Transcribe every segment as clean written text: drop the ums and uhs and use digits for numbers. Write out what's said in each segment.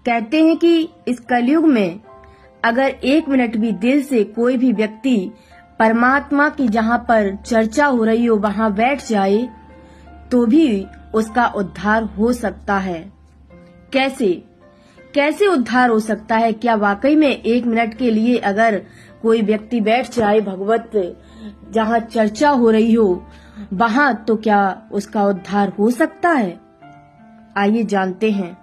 कहते हैं कि इस कलयुग में अगर 1 मिनट भी दिल से कोई भी व्यक्ति परमात्मा की जहाँ पर चर्चा हो रही हो वहाँ बैठ जाए तो भी उसका उद्धार हो सकता है। कैसे उद्धार हो सकता है? क्या वाकई में 1 मिनट के लिए अगर कोई व्यक्ति बैठ जाए भगवत जहाँ चर्चा हो रही हो वहाँ, तो क्या उसका उद्धार हो सकता है? आइए जानते हैं।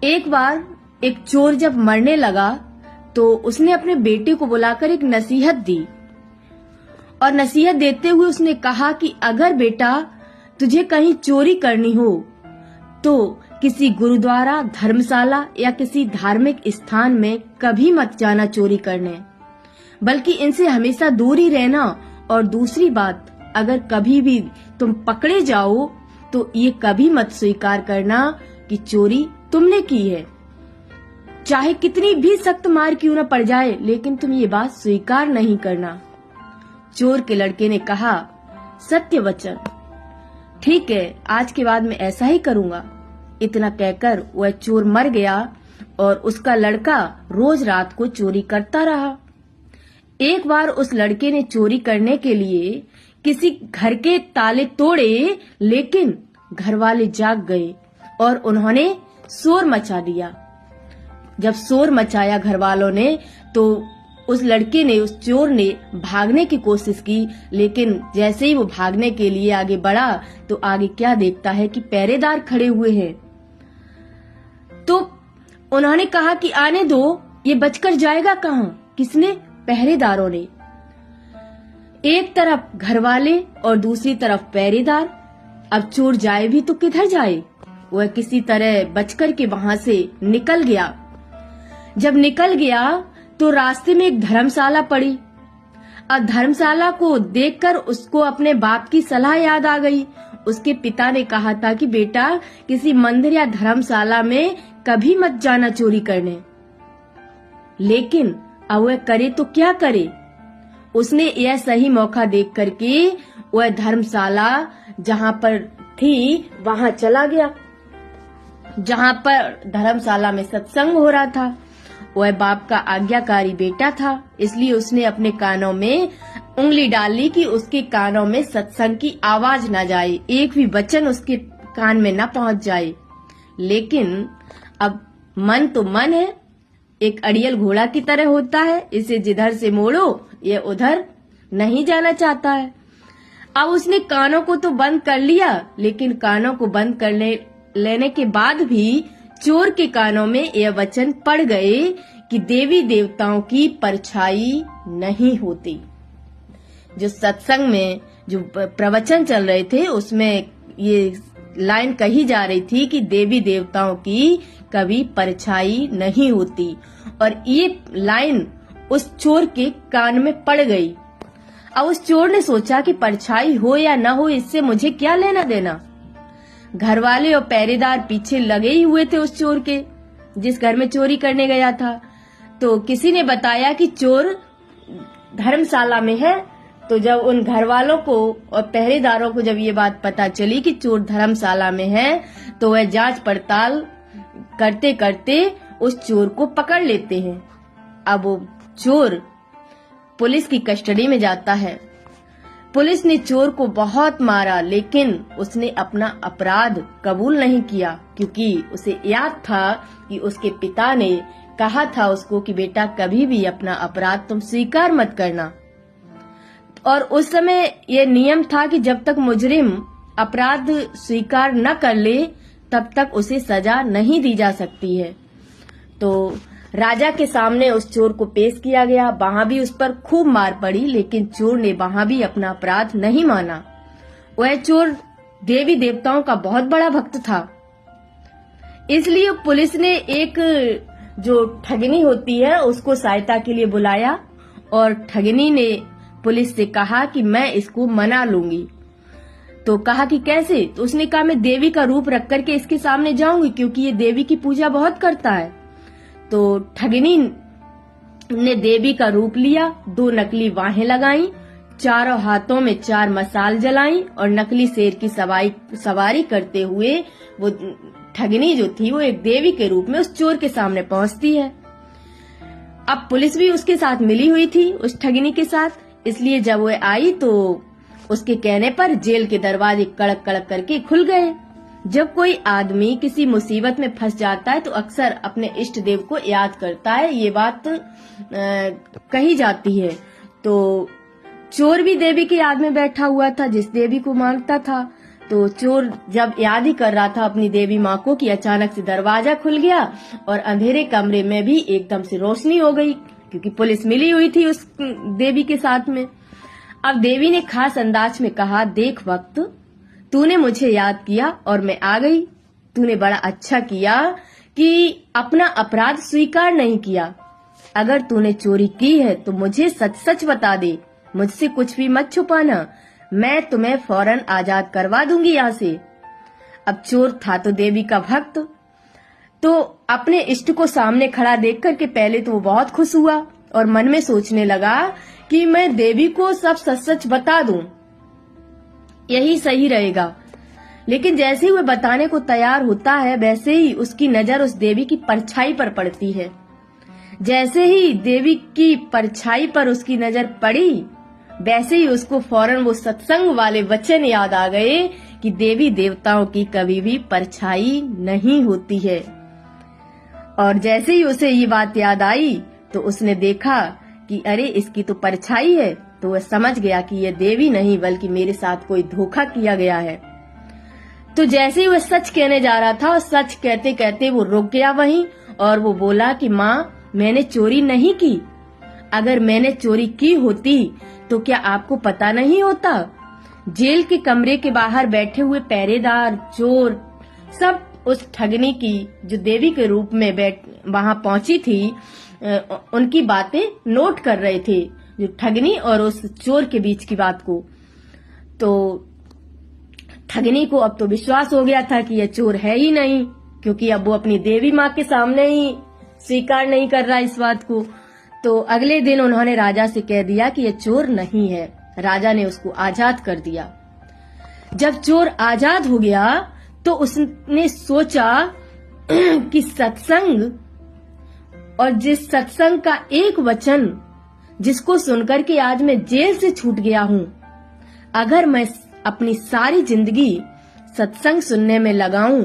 एक बार एक चोर जब मरने लगा तो उसने अपने बेटे को बुलाकर एक नसीहत दी और नसीहत देते हुए उसने कहा कि अगर बेटा तुझे कहीं चोरी करनी हो तो किसी गुरुद्वारा, धर्मशाला या किसी धार्मिक स्थान में कभी मत जाना चोरी करने, बल्कि इनसे हमेशा दूर ही रहना। और दूसरी बात, अगर कभी भी तुम पकड़े जाओ तो ये कभी मत स्वीकार करना कि चोरी तुमने की है। चाहे कितनी भी सख्त मार क्यों न पड़ जाए, लेकिन तुम ये बात स्वीकार नहीं करना। चोर के लड़के ने कहा, सत्य वचन, ठीक है, आज के बाद मैं ऐसा ही करूंगा। इतना कहकर वह चोर मर गया और उसका लड़का रोज रात को चोरी करता रहा। एक बार उस लड़के ने चोरी करने के लिए किसी घर के ताले तोड़े, लेकिन घर वाले जाग गए और उन्होंने शोर मचा दिया। जब शोर मचाया घर वालों ने तो उस लड़के ने, उस चोर ने भागने की कोशिश की, लेकिन जैसे ही वो भागने के लिए आगे बढ़ा तो आगे क्या देखता है कि पहरेदार खड़े हुए हैं। तो उन्होंने कहा कि आने दो, ये बचकर जाएगा कहाँ? किसने? पहरेदारों ने। एक तरफ घर वाले और दूसरी तरफ पहरेदार। अब चोर जाए भी तो किधर जाए? वह किसी तरह बचकर के वहां से निकल गया। जब निकल गया तो रास्ते में एक धर्मशाला पड़ी। अब धर्मशाला को देखकर उसको अपने बाप की सलाह याद आ गई। उसके पिता ने कहा था कि बेटा किसी मंदिर या धर्मशाला में कभी मत जाना चोरी करने। लेकिन अब वह करे तो क्या करे? उसने यह सही मौका देख करके वह धर्मशाला जहाँ पर थी वहां चला गया, जहाँ पर धर्मशाला में सत्संग हो रहा था। वह बाप का आज्ञाकारी बेटा था, इसलिए उसने अपने कानों में उंगली डाली कि उसके कानों में सत्संग की आवाज न जाए, एक भी वचन उसके कान में न पहुंच जाए। लेकिन अब मन तो मन है, एक अड़ियल घोड़ा की तरह होता है, इसे जिधर से मोड़ो ये उधर नहीं जाना चाहता है। अब उसने कानों को तो बंद कर लिया, लेकिन कानों को बंद कर लेने के बाद भी चोर के कानों में यह वचन पड़ गए कि देवी देवताओं की परछाई नहीं होती। जो सत्संग में जो प्रवचन चल रहे थे उसमें ये लाइन कही जा रही थी कि देवी देवताओं की कभी परछाई नहीं होती, और ये लाइन उस चोर के कान में पड़ गई। अब उस चोर ने सोचा कि परछाई हो या न हो इससे मुझे क्या लेना देना। घर वाले और पहरेदार पीछे लगे ही हुए थे उस चोर के, जिस घर में चोरी करने गया था। तो किसी ने बताया कि चोर धर्मशाला में है। तो जब उन घर वालों को और पहरेदारों को जब ये बात पता चली कि चोर धर्मशाला में है, तो वह जांच पड़ताल करते करते उस चोर को पकड़ लेते हैं। अब वो चोर पुलिस की कस्टडी में जाता है। पुलिस ने चोर को बहुत मारा, लेकिन उसने अपना अपराध कबूल नहीं किया, क्योंकि उसे याद था कि उसके पिता ने कहा था उसको कि बेटा कभी भी अपना अपराध तुम स्वीकार मत करना। और उस समय ये नियम था कि जब तक मुजरिम अपराध स्वीकार न कर ले तब तक उसे सजा नहीं दी जा सकती है। तो राजा के सामने उस चोर को पेश किया गया। वहां भी उस पर खूब मार पड़ी, लेकिन चोर ने वहां भी अपना अपराध नहीं माना। वह चोर देवी देवताओं का बहुत बड़ा भक्त था, इसलिए पुलिस ने एक जो ठगनी होती है उसको सहायता के लिए बुलाया, और ठगनी ने पुलिस से कहा कि मैं इसको मना लूंगी। तो कहा कि कैसे? तो उसने कहा मैं देवी का रूप रख करके इसके सामने जाऊंगी, क्योंकि ये देवी की पूजा बहुत करता है। तो ठगनी ने देवी का रूप लिया, 2 नकली बाहें लगाई, चारों हाथों में 4 मसाल जलाई और नकली शेर की सवारी करते हुए वो ठगनी जो थी वो एक देवी के रूप में उस चोर के सामने पहुंचती है। अब पुलिस भी उसके साथ मिली हुई थी, उस ठगनी के साथ, इसलिए जब वो आई तो उसके कहने पर जेल के दरवाजे कड़क कड़क करके खुल गए। जब कोई आदमी किसी मुसीबत में फंस जाता है तो अक्सर अपने इष्ट देव को याद करता है, ये बात कही जाती है। तो चोर भी देवी की याद में बैठा हुआ था, जिस देवी को मानता था। तो चोर जब याद ही कर रहा था अपनी देवी माँ को कि अचानक से दरवाजा खुल गया और अंधेरे कमरे में भी एकदम से रोशनी हो गई, क्योंकि पुलिस मिली हुई थी उस देवी के साथ में। अब देवी ने खास अंदाज में कहा, देख वक्त, तूने मुझे याद किया और मैं आ गई। तूने बड़ा अच्छा किया कि अपना अपराध स्वीकार नहीं किया। अगर तूने चोरी की है तो मुझे सच सच बता दे, मुझसे कुछ भी मत छुपाना, मैं तुम्हें फौरन आजाद करवा दूंगी यहाँ से। अब चोर था तो देवी का भक्त, तो अपने इष्ट को सामने खड़ा देख कर के पहले तो वो बहुत खुश हुआ और मन में सोचने लगा कि मैं देवी को सब सच सच बता दूं, यही सही रहेगा। लेकिन जैसे ही वह बताने को तैयार होता है वैसे ही उसकी नजर उस देवी की परछाई पर पड़ती है। जैसे ही देवी की परछाई पर उसकी नजर पड़ी वैसे ही उसको फौरन वो सत्संग वाले वचन याद आ गए कि देवी देवताओं की कभी भी परछाई नहीं होती है। और जैसे ही उसे ये बात याद आई तो उसने देखा कि अरे इसकी तो परछाई है, तो वह समझ गया कि यह देवी नहीं बल्कि मेरे साथ कोई धोखा किया गया है। तो जैसे ही वह सच कहने जा रहा था और सच कहते कहते वो रुक गया वहीं और वो बोला कि माँ, मैंने चोरी नहीं की। अगर मैंने चोरी की होती तो क्या आपको पता नहीं होता? जेल के कमरे के बाहर बैठे हुए पहरेदार, चोर, सब उस ठगनी की जो देवी के रूप में वहां पहुंची थी उनकी बातें नोट कर रहे थे, जो ठगनी और उस चोर के बीच की बात को। तो ठगनी को अब तो विश्वास हो गया था कि यह चोर है ही नहीं, क्योंकि अब वो अपनी देवी माँ के सामने ही स्वीकार नहीं कर रहा इस बात को। तो अगले दिन उन्होंने राजा से कह दिया कि यह चोर नहीं है। राजा ने उसको आजाद कर दिया। जब चोर आजाद हो गया तो उसने सोचा कि सत्संग, और जिस सत्संग का एक वचन जिसको सुनकर के आज मैं जेल से छूट गया हूँ, अगर मैं अपनी सारी जिंदगी सत्संग सुनने में लगाऊं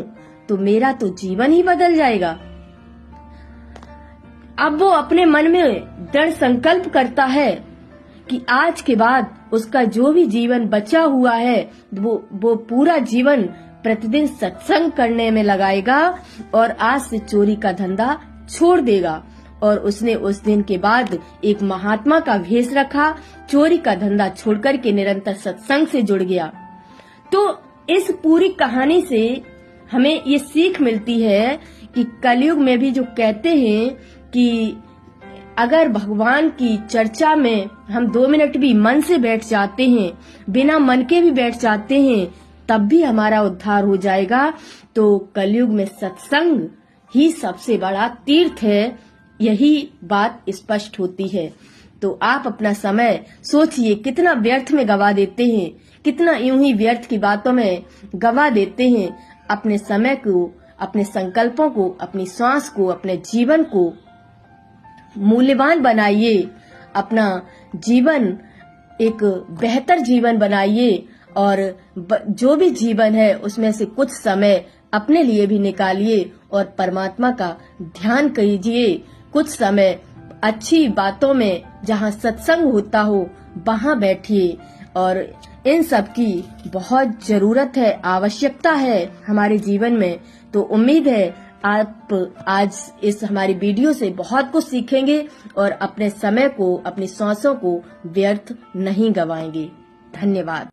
तो मेरा तो जीवन ही बदल जाएगा। अब वो अपने मन में दृढ़ संकल्प करता है कि आज के बाद उसका जो भी जीवन बचा हुआ है वो पूरा जीवन प्रतिदिन सत्संग करने में लगाएगा और आज से चोरी का धंधा छोड़ देगा। और उसने उस दिन के बाद एक महात्मा का भेष रखा, चोरी का धंधा छोड़कर के निरंतर सत्संग से जुड़ गया। तो इस पूरी कहानी से हमें ये सीख मिलती है कि कलयुग में भी जो कहते हैं कि अगर भगवान की चर्चा में हम 2 मिनट भी मन से बैठ जाते हैं, बिना मन के भी बैठ जाते हैं, तब भी हमारा उद्धार हो जाएगा। तो कलयुग में सत्संग ही सबसे बड़ा तीर्थ है, यही बात स्पष्ट होती है। तो आप अपना समय सोचिए कितना व्यर्थ में गवा देते हैं, कितना यूं ही व्यर्थ की बातों में गवा देते हैं। अपने समय को, अपने संकल्पों को, अपनी सांस को, अपने जीवन को मूल्यवान बनाइए। अपना जीवन एक बेहतर जीवन बनाइए और जो भी जीवन है उसमें से कुछ समय अपने लिए भी निकालिए और परमात्मा का ध्यान कीजिए। कुछ समय अच्छी बातों में जहाँ सत्संग होता हो वहाँ बैठिए। और इन सब की बहुत जरूरत है, आवश्यकता है हमारे जीवन में। तो उम्मीद है आप आज इस हमारी वीडियो से बहुत कुछ सीखेंगे और अपने समय को, अपनी सांसों को व्यर्थ नहीं गवाएंगे। धन्यवाद।